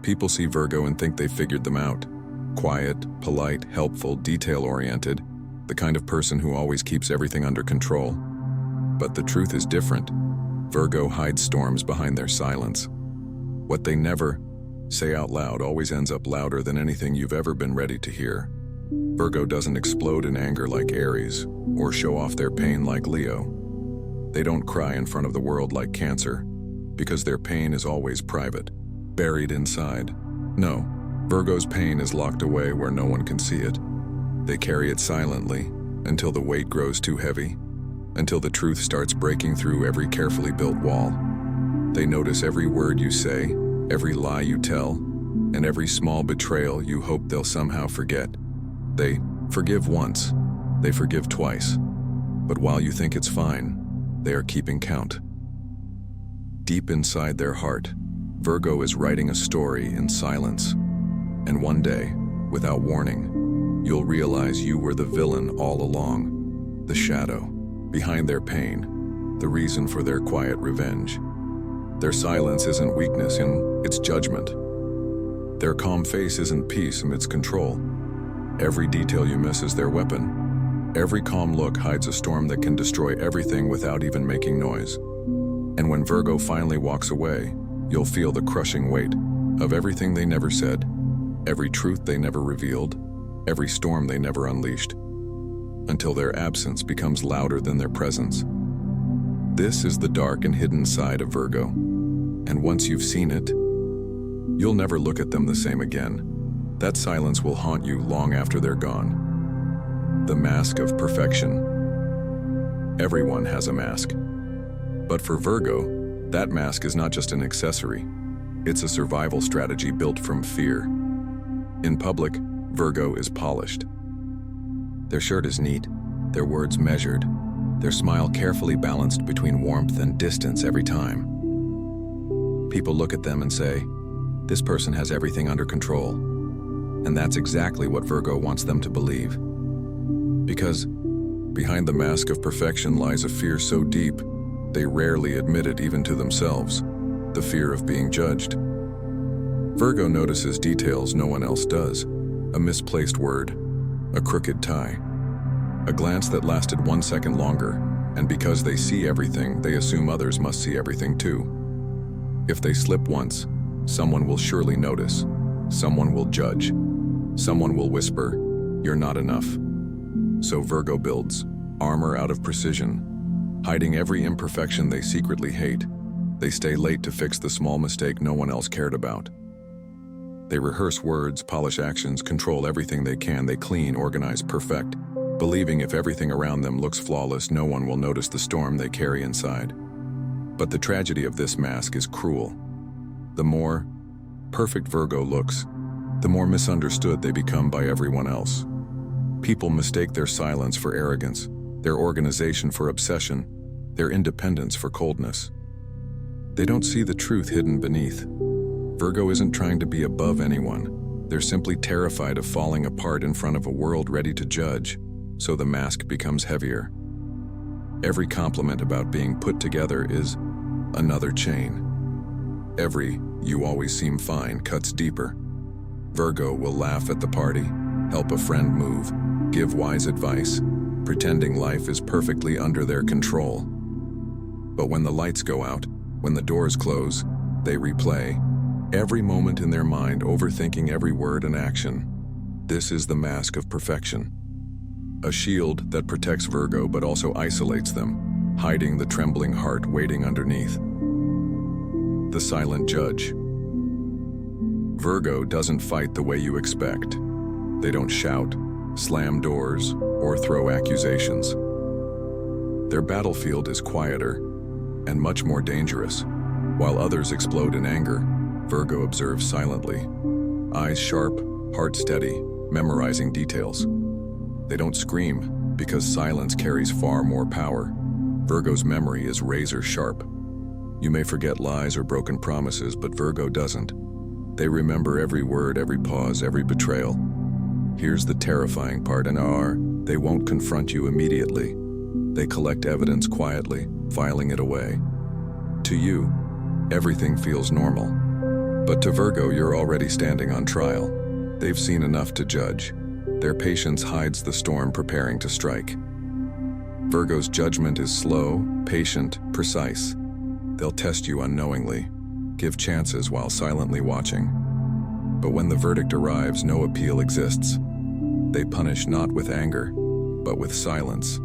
People see Virgo and think they figured them out. Quiet, polite, helpful, detail-oriented, the kind of person who always keeps everything under control. But the truth is different. Virgo hides storms behind their silence. What they never say out loud always ends up louder than anything you've ever been ready to hear. Virgo doesn't explode in anger like Aries, or show off their pain like Leo. They don't cry in front of the world like Cancer, because their pain is always private, buried inside. No, Virgo's pain is locked away where no one can see it. They carry it silently until the weight grows too heavy, until the truth starts breaking through every carefully built wall. They notice every word you say, every lie you tell, and every small betrayal you hope they'll somehow forget. They forgive once, they forgive twice, but while you think it's fine, they are keeping count. Deep inside their heart, Virgo is writing a story in silence, and one day, without warning, you'll realize you were the villain all along, the shadow behind their pain, the reason for their quiet revenge. Their silence isn't weakness, it's judgment. Their calm face isn't peace, it's control. Every detail you miss is their weapon. Every calm look hides a storm that can destroy everything without even making noise. And when Virgo finally walks away, you'll feel the crushing weight of everything they never said, every truth they never revealed, every storm they never unleashed, until their absence becomes louder than their presence. This is the dark and hidden side of Virgo, and once you've seen it, you'll never look at them the same again. That silence will haunt you long after they're gone. The mask of perfection. Everyone has a mask. But for Virgo, that mask is not just an accessory. It's a survival strategy built from fear. In public, Virgo is polished. Their shirt is neat, their words measured, their smile carefully balanced between warmth and distance every time. People look at them and say, "This person has everything under control." And that's exactly what Virgo wants them to believe. Because behind the mask of perfection lies a fear so deep, they rarely admit it even to themselves, the fear of being judged. Virgo notices details no one else does, a misplaced word, a crooked tie, a glance that lasted 1 second longer, and because they see everything, they assume others must see everything too. If they slip once, someone will surely notice, someone will judge, someone will whisper, "You're not enough." So Virgo builds armor out of precision, hiding every imperfection they secretly hate. They stay late to fix the small mistake no one else cared about. They rehearse words, polish actions, control everything they can. They clean, organize, perfect, believing if everything around them looks flawless, no one will notice the storm they carry inside. But the tragedy of this mask is cruel. The more perfect Virgo looks, the more misunderstood they become by everyone else. People mistake their silence for arrogance, their organization for obsession, their independence for coldness. They don't see the truth hidden beneath. Virgo isn't trying to be above anyone. They're simply terrified of falling apart in front of a world ready to judge, so the mask becomes heavier. Every compliment about being put together is another chain. Every "you always seem fine" cuts deeper. Virgo will laugh at the party, help a friend move, give wise advice, pretending life is perfectly under their control. But when the lights go out, when the doors close, they replay every moment in their mind, overthinking every word and action. This is the mask of perfection. A shield that protects Virgo but also isolates them, hiding the trembling heart waiting underneath. The silent judge. Virgo doesn't fight the way you expect. They don't shout, slam doors, or throw accusations. Their battlefield is quieter and much more dangerous. While others explode in anger, Virgo observes silently. Eyes sharp, heart steady, memorizing details. They don't scream because silence carries far more power. Virgo's memory is razor sharp. You may forget lies or broken promises, but Virgo doesn't. They remember every word, every pause, every betrayal. Here's the terrifying part, they won't confront you immediately. They collect evidence quietly, filing it away. To you, everything feels normal. But to Virgo, you're already standing on trial. They've seen enough to judge. Their patience hides the storm preparing to strike. Virgo's judgment is slow, patient, precise. They'll test you unknowingly, give chances while silently watching. But when the verdict arrives, no appeal exists. They punish not with anger, but with silence.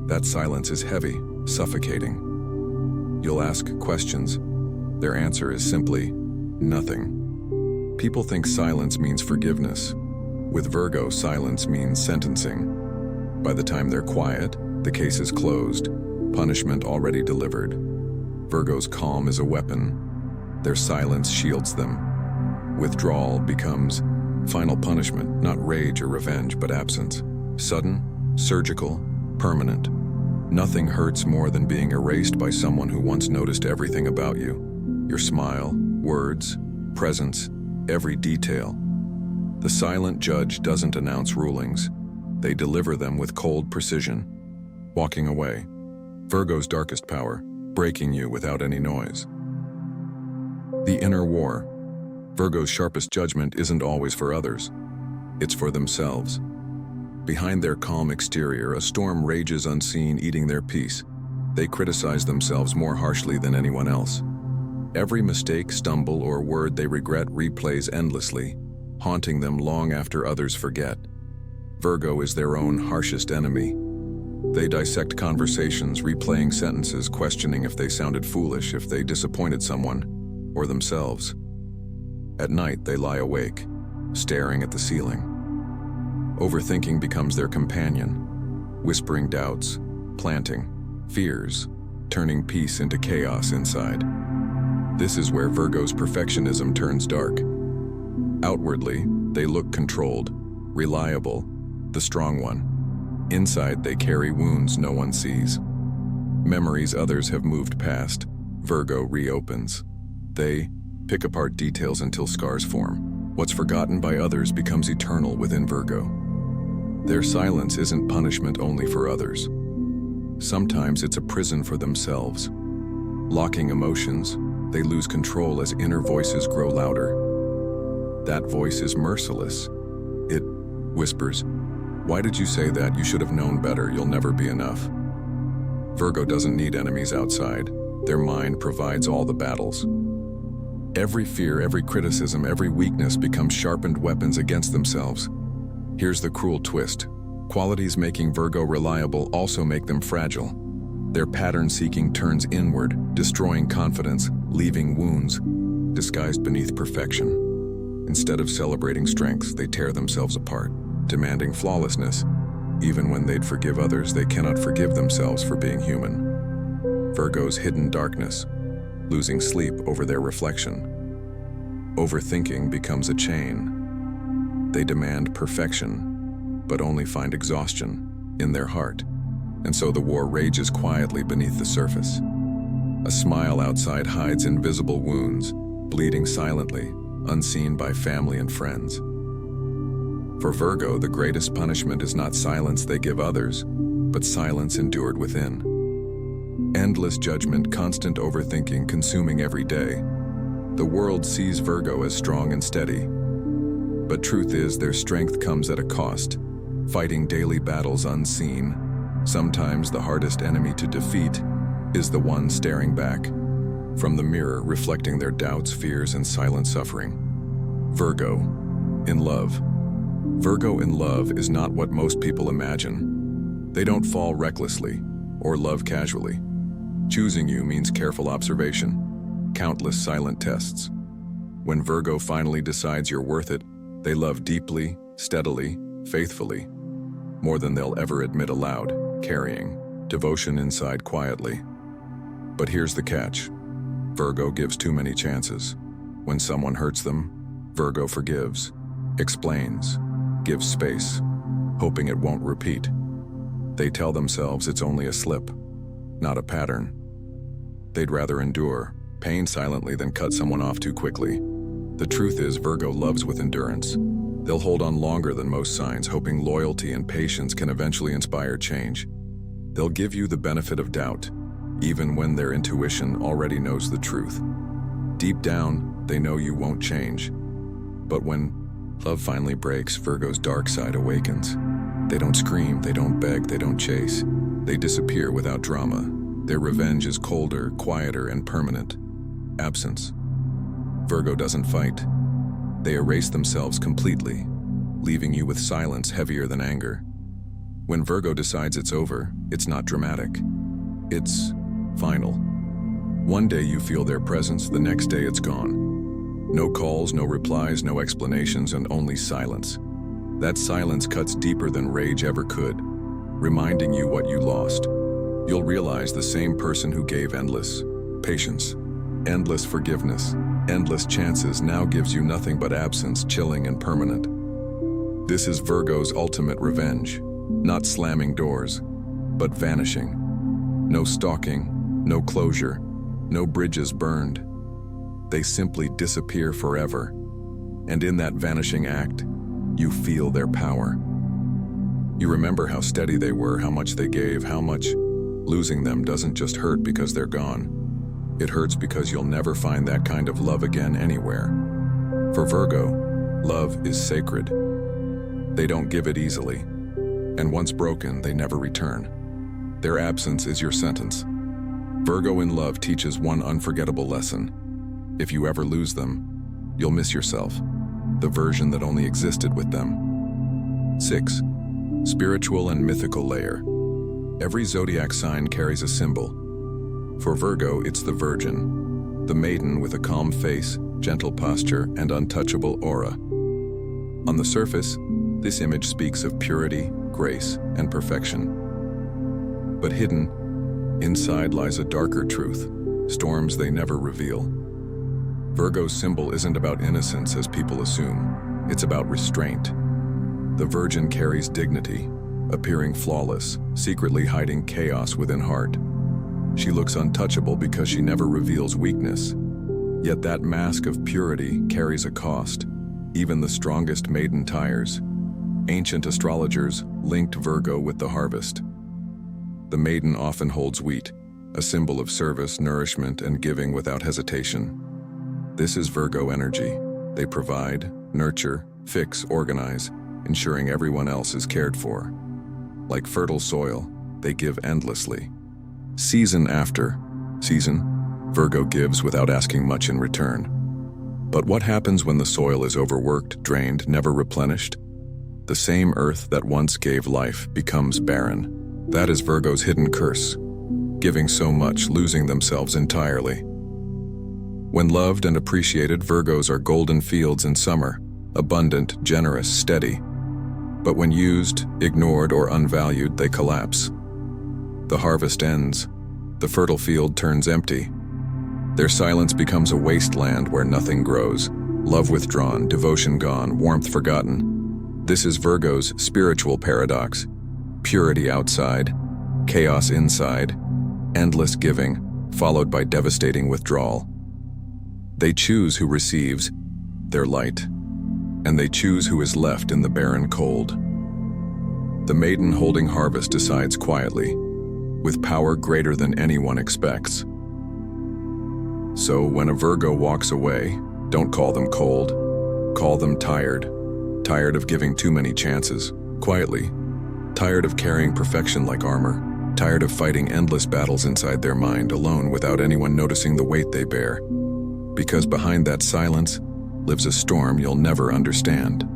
That silence is heavy, suffocating. You'll ask questions. Their answer is simply nothing. People think silence means forgiveness. With Virgo, silence means sentencing. By the time they're quiet, the case is closed, punishment already delivered. Virgo's calm is a weapon. Their silence shields them. Withdrawal becomes final punishment, not rage or revenge, but absence. Sudden, surgical, permanent. Nothing hurts more than being erased by someone who once noticed everything about you. Your smile, words, presence, every detail. The silent judge doesn't announce rulings. They deliver them with cold precision. Walking away. Virgo's darkest power, breaking you without any noise. The inner war. Virgo's sharpest judgment isn't always for others. It's for themselves. Behind their calm exterior, a storm rages unseen, eating their peace. They criticize themselves more harshly than anyone else. Every mistake, stumble, or word they regret replays endlessly, haunting them long after others forget. Virgo is their own harshest enemy. They dissect conversations, replaying sentences, questioning if they sounded foolish, if they disappointed someone, or themselves. At night, they lie awake, staring at the ceiling. Overthinking becomes their companion, whispering doubts, planting fears, turning peace into chaos inside. This is where Virgo's perfectionism turns dark. Outwardly, they look controlled, reliable, the strong one. Inside, they carry wounds no one sees. Memories others have moved past, Virgo reopens. They pick apart details until scars form. What's forgotten by others becomes eternal within Virgo. Their silence isn't punishment only for others. Sometimes it's a prison for themselves. Locking emotions, they lose control as inner voices grow louder. That voice is merciless. It whispers, "Why did you say that? You should have known better. You'll never be enough." Virgo doesn't need enemies outside. Their mind provides all the battles. Every fear, every criticism, every weakness becomes sharpened weapons against themselves. Here's the cruel twist. Qualities making Virgo reliable also make them fragile. Their pattern-seeking turns inward, destroying confidence, leaving wounds, disguised beneath perfection. Instead of celebrating strengths, they tear themselves apart, demanding flawlessness. Even when they'd forgive others, they cannot forgive themselves for being human. Virgo's hidden darkness, losing sleep over their reflection. Overthinking becomes a chain. They demand perfection, but only find exhaustion in their heart. And so the war rages quietly beneath the surface. A smile outside hides invisible wounds, bleeding silently, unseen by family and friends. For Virgo, the greatest punishment is not silence they give others, but silence endured within. Endless judgment, constant overthinking, consuming every day. The world sees Virgo as strong and steady. But truth is, their strength comes at a cost, fighting daily battles unseen. Sometimes the hardest enemy to defeat is the one staring back from the mirror, reflecting their doubts, fears, and silent suffering. Virgo, in love. Virgo in love is not what most people imagine. They don't fall recklessly or love casually. Choosing you means careful observation, countless silent tests. When Virgo finally decides you're worth it, they love deeply, steadily, faithfully, more than they'll ever admit aloud, carrying devotion inside quietly. But here's the catch. Virgo gives too many chances. When someone hurts them, Virgo forgives, explains, gives space, hoping it won't repeat. They tell themselves it's only a slip, not a pattern. They'd rather endure pain silently than cut someone off too quickly. The truth is, Virgo loves with endurance. They'll hold on longer than most signs, hoping loyalty and patience can eventually inspire change. They'll give you the benefit of doubt, even when their intuition already knows the truth. Deep down, They know you won't change. But when love finally breaks, Virgo's dark side awakens. They don't scream, they don't beg, they don't chase. They disappear without drama. Their revenge is colder, quieter, and permanent. Absence. Virgo doesn't fight. They erase themselves completely, leaving you with silence heavier than anger. When Virgo decides it's over, it's not dramatic. It's final. One day you feel their presence, the next day it's gone. No calls, no replies, no explanations, and only silence. That silence cuts deeper than rage ever could, reminding you what you lost. You'll realize the same person who gave endless patience, endless forgiveness, endless chances now gives you nothing but absence, chilling and permanent. This is Virgo's ultimate revenge. Not slamming doors, but vanishing. No stalking, no closure, no bridges burned. They simply disappear forever. And in that vanishing act, you feel their power. You remember how steady they were, how much they gave, how much. Losing them doesn't just hurt because they're gone. It hurts because you'll never find that kind of love again anywhere. For Virgo, love is sacred. They don't give it easily. And once broken, they never return. Their absence is your sentence. Virgo in love teaches one unforgettable lesson. If you ever lose them, you'll miss yourself, the version that only existed with them. 6. Spiritual and mythical layer. Every zodiac sign carries a symbol. For Virgo, it's the Virgin, the maiden with a calm face, gentle posture, and untouchable aura. On the surface, this image speaks of purity, grace, and perfection. But hidden, inside lies a darker truth, storms they never reveal. Virgo's symbol isn't about innocence as people assume. It's about restraint. The Virgin carries dignity, appearing flawless, secretly hiding chaos within heart. She looks untouchable because she never reveals weakness. Yet that mask of purity carries a cost. Even the strongest maiden tires. Ancient astrologers linked Virgo with the harvest. The maiden often holds wheat, a symbol of service, nourishment, and giving without hesitation. This is Virgo energy. They provide, nurture, fix, organize, ensuring everyone else is cared for. Like fertile soil, they give endlessly. Season after season, Virgo gives without asking much in return. But what happens when the soil is overworked, drained, never replenished? The same earth that once gave life becomes barren. That is Virgo's hidden curse, giving so much, losing themselves entirely. When loved and appreciated, Virgos are golden fields in summer, abundant, generous, steady. But when used, ignored, or unvalued, they collapse. The harvest ends. The fertile field turns empty. Their silence becomes a wasteland where nothing grows. Love withdrawn, devotion gone, warmth forgotten. This is Virgo's spiritual paradox. Purity outside, chaos inside, endless giving, followed by devastating withdrawal. They choose who receives their light, and they choose who is left in the barren cold. The maiden holding harvest decides quietly, with power greater than anyone expects. So when a Virgo walks away, don't call them cold. Call them tired. Tired of giving too many chances, quietly. Tired of carrying perfection like armor. Tired of fighting endless battles inside their mind, alone without anyone noticing the weight they bear. Because behind that silence lives a storm you'll never understand.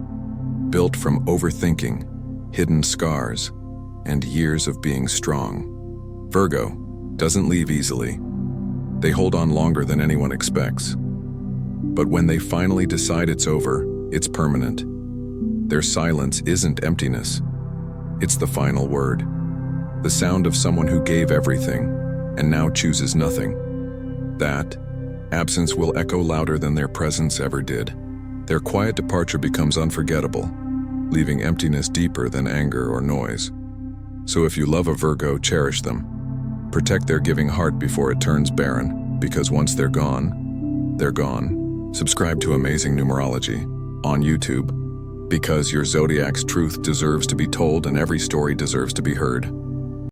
Built from overthinking, hidden scars, and years of being strong. Virgo doesn't leave easily. They hold on longer than anyone expects. But when they finally decide it's over, it's permanent. Their silence isn't emptiness. It's the final word. The sound of someone who gave everything and now chooses nothing. That absence will echo louder than their presence ever did. Their quiet departure becomes unforgettable, leaving emptiness deeper than anger or noise. So if you love a Virgo, cherish them. Protect their giving heart before it turns barren, because once they're gone, they're gone. Subscribe to Amazing Numerology on YouTube, because your zodiac's truth deserves to be told and every story deserves to be heard.